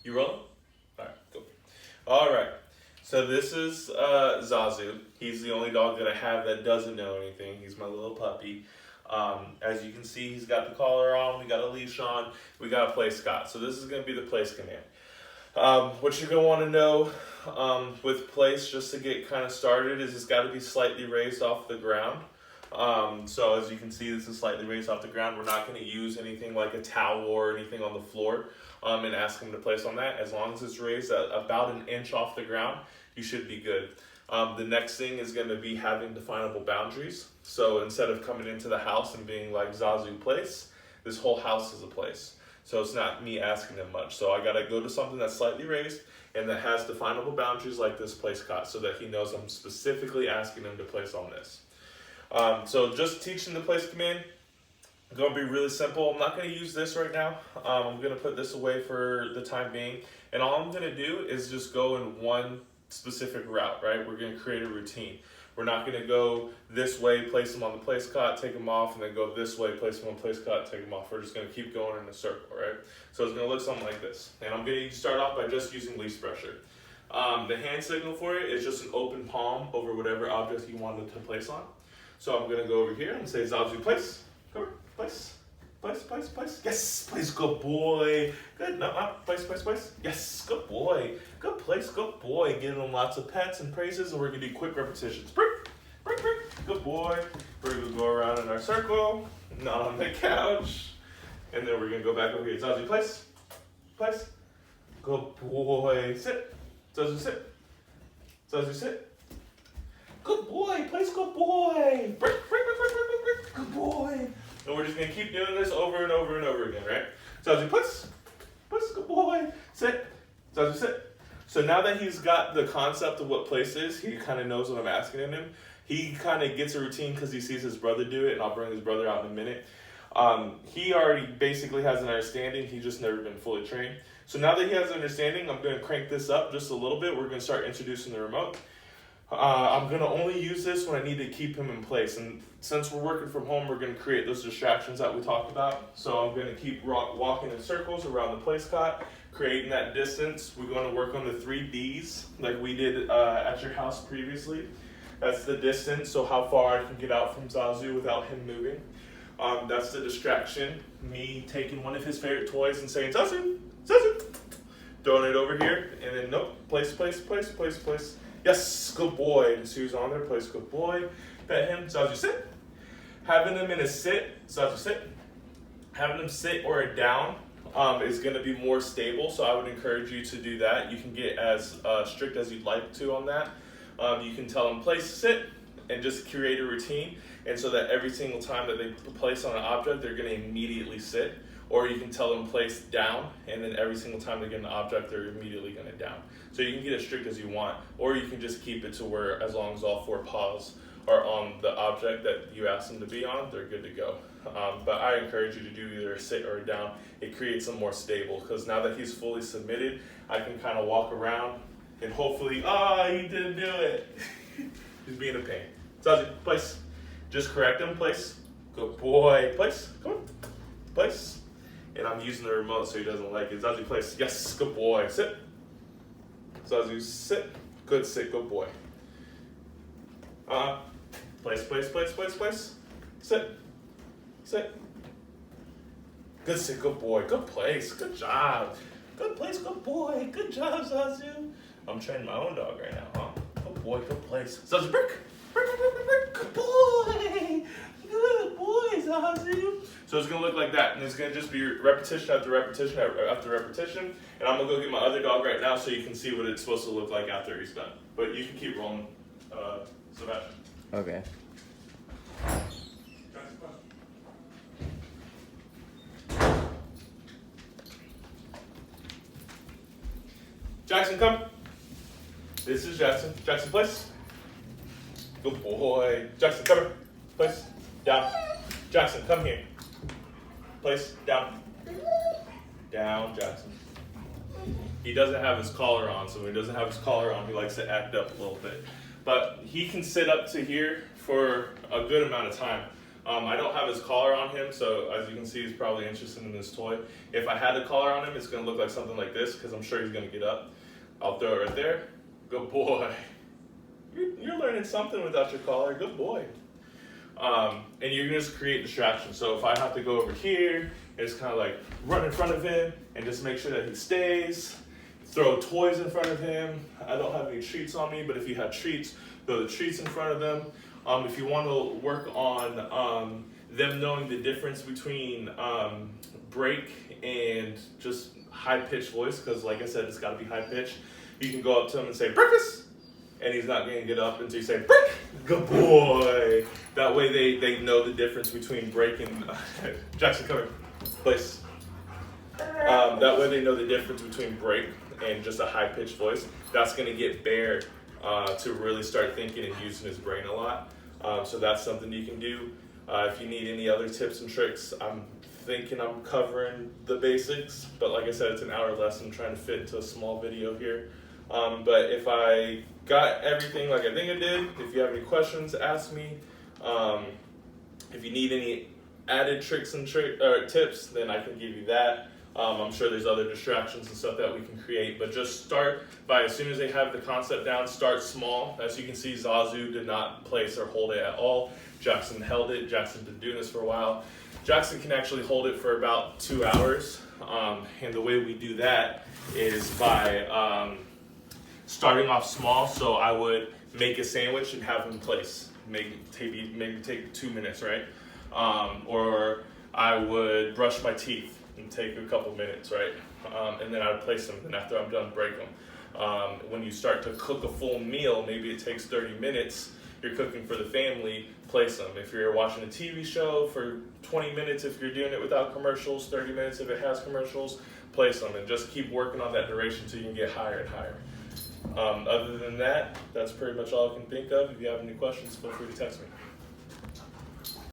You rolling? All right, cool. All right. So this is Zazu. He's the only dog that I have that doesn't know anything. He's my little puppy. As you can see, he's got the collar on. We got a leash on. We got a place Scott. So this is going to be the place command. What you're going to want to know with place, just to get kind of started, is it's got to be slightly raised off the ground. So as you can see, this is slightly raised off the ground. We're not going to use anything like a towel or anything on the floor and ask him to place on that. As long as it's raised at about an inch off the ground, you should be good. The next thing is going to be having definable boundaries. So instead of coming into the house and being like Zazu place, this whole house is a place. So it's not me asking him much. So I got to go to something that's slightly raised and that has definable boundaries like this place cot, so that he knows I'm specifically asking him to place on this. So just teaching the place command, going to be really simple. I'm not going to use this right now. I'm going to put this away for the time being. And all I'm going to do is just go in one specific route, right? We're going to create a routine. We're not going to go this way, place them on the place cot, take them off, and then go this way, place them on the place cot, take them off. We're just going to keep going in a circle, right? So it's going to look something like this. And I'm going to start off by just using leash pressure. The hand signal for it is just an open palm over whatever object you wanted to place on. So I'm going to go over here and say Zazu place. Come here, place. Place, place, place. Yes, place, good boy. Good, no, place, place, place. Yes, good boy. Good place, good boy. Giving them lots of pets and praises, and we're going to do quick repetitions. Brick, brick, brick. Good boy. We're going to go around in our circle, not on the couch. And then we're going to go back over here. Zazu place. Place. Good boy. Sit. Zazu sit. Zazu sit. Good boy, place, good boy. Brick, brick, brick, brick, brick, brick, good boy. And we're just gonna keep doing this over and over and over again, right? So as he puts, good boy, sit. So as he sit. So now that he's got the concept of what place is, he kind of knows what I'm asking of him. He kind of gets a routine because he sees his brother do it, and I'll bring his brother out in a minute. He already basically has an understanding. He's just never been fully trained. So now that he has an understanding, I'm gonna crank this up just a little bit. We're gonna start introducing the remote. I'm going to only use this when I need to keep him in place. And since we're working from home, we're going to create those distractions that we talked about. So I'm going to keep walking in circles around the place cot, creating that distance. We're going to work on the 3Ds like we did at your house previously. That's the distance, so how far I can get out from Zazu without him moving. That's the distraction, me taking one of his favorite toys and saying, Zazu, Zazu, throwing it over here, and then nope, place, place, place, place, place. Yes, good boy. And Sue's on there, place, good boy. Pet him, Zazu sit. Having them in a sit, Zazu sit. Having them sit or a down is going to be more stable, so I would encourage you to do that. You can get as strict as you'd like to on that. You can tell them place, sit, and just create a routine, and so that every single time that they place on an object, they're going to immediately sit. Or you can tell them place down, and then every single time they get an object, they're immediately going to down. So you can get as strict as you want, or you can just keep it to where as long as all 4 paws are on the object that you ask them to be on, they're good to go. But I encourage you to do either a sit or a down. It creates them more stable, because now that he's fully submitted, I can kind of walk around and hopefully, he didn't do it. He's being a pain. Zazu, place. Just correct him, place. Good boy, place. Come on, place. And I'm using the remote so he doesn't like it. Zazu, place. Yes, good boy. Sit. Zazu, sit. Good sit, good boy. Place, place, place, place, place. Sit. Sit. Good sit, good boy. Good place. Good job. Good place, good boy. Good job, Zazu. I'm training my own dog right now, huh? Good boy, good place. Zazu, brick. Brick, brick, brick, brick, brick. Good boy. Good boy, Zazu. So it's going to look like that, and it's going to just be repetition after repetition after repetition. And I'm going to go get my other dog right now so you can see what it's supposed to look like after he's done. But you can keep rolling, Sebastian. Okay. Jackson, come. This is Jackson. Jackson, place. Good boy. Jackson, come here. Place. Down. Jackson, come here. Place. Down. Down, Jackson. He doesn't have his collar on, so when he doesn't have his collar on, he likes to act up a little bit. But he can sit up to here for a good amount of time. I don't have his collar on him, so as you can see, he's probably interested in this toy. If I had the collar on him, it's gonna look like something like this, because I'm sure he's gonna get up. I'll throw it right there. Good boy. You're learning something without your collar. Good boy. And you're gonna just create distraction. So if I have to go over here, it's kind of like run in front of him and just make sure that he stays. Throw toys in front of him. I don't have any treats on me, but if you have treats, throw the treats in front of them. If you want to work on them knowing the difference between break and just high-pitched voice, because like I said, it's got to be high-pitched, you can go up to him and say, breakfast! And he's not going to get up until you say, break! Good boy! That way they know the difference between break and... Jackson, come here. Place. That way they know the difference between break and just a high-pitched voice. That's going to get Bear to really start thinking and using his brain a lot. So that's something you can do. If you need any other tips and tricks, I'm thinking I'm covering the basics. But like I said, it's an hour lesson. I'm trying to fit into a small video here. But if I got everything like I think I did, if you have any questions, ask me. If you need any added tricks and tips, then I can give you that. I'm sure there's other distractions and stuff that we can create, but just start by, as soon as they have the concept down, start small. As you can see, Zazu did not place or hold it at all. Jackson held it. Jackson's been doing this for a while. Jackson can actually hold it for about 2 hours, and the way we do that is by starting off small. So I would make a sandwich and have him place. Maybe take 2 minutes, right? Or I would brush my teeth and take a couple minutes, right? And then I would place them, and after I'm done, break them. When you start to cook a full meal, maybe it takes 30 minutes, you're cooking for the family, place them. If you're watching a TV show for 20 minutes, if you're doing it without commercials, 30 minutes if it has commercials, place them, and just keep working on that duration until you can get higher and higher. Other than that, that's pretty much all I can think of. If you have any questions, feel free to text me.